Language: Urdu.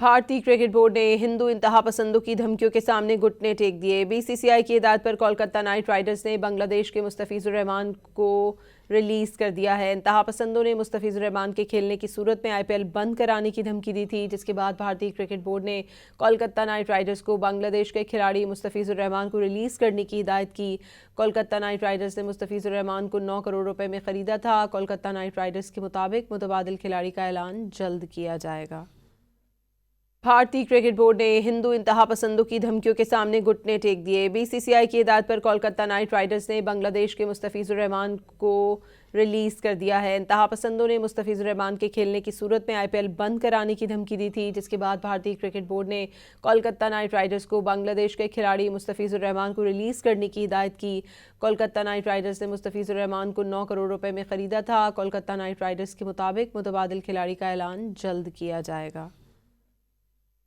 بھارتی کرکٹ بورڈ نے ہندو انتہا پسندوں کی دھمکیوں کے سامنے گھٹنے ٹیک دیے۔ بی سی سی آئی کی ہدایت پر کولکتہ نائٹ رائیڈرز نے بنگلہ دیش کے مستفیض الرحمان کو ریلیز کر دیا ہے۔ انتہا پسندوں نے مستفیض الرحمان کے کھیلنے کی صورت میں آئی پی ایل بند کرانے کی دھمکی دی تھی، جس کے بعد بھارتی کرکٹ بورڈ نے کولکتہ نائٹ رائیڈرز کو بنگلہ دیش کے کھلاڑی مستفیض الرحمان کو ریلیز کرنے کی ہدایت کی۔ کولکتہ نائٹ رائیڈرز نے مستفیض الرحمان کو 9 کروڑ روپے میں خریدا تھا۔ کولکتہ نائٹ رائیڈرز کے مطابق متبادل کھلاڑی کا اعلان جلد کیا جائے گا۔ بھارتی کرکٹ بورڈ نے ہندو انتہا پسندوں کی دھمکیوں کے سامنے گھٹنے ٹیک دیے۔ بی سی سی آئی کی ہدایت پر کولکتہ نائٹ رائیڈرز نے بنگلہ دیش کے مستفیض الرحمان کو ریلیز کر دیا ہے۔ انتہا پسندوں نے مستفیض الرحمان کے کھیلنے کی صورت میں آئی پی ایل بند کرانے کی دھمکی دی تھی، جس کے بعد بھارتی کرکٹ بورڈ نے کولکتہ نائٹ رائیڈرز کو بنگلہ دیش کے کھلاڑی مستفیض الرحمان کو ریلیز کرنے کی ہدایت کی۔ کولکتہ نائٹ رائیڈرز نے مستفیض الرحمان کو 9 کروڑ روپے میں خریدا تھا۔ کولکتہ نائٹ رائیڈرز کے مطابق متبادل کھلاڑی کا اعلان جلد کیا جائے گا۔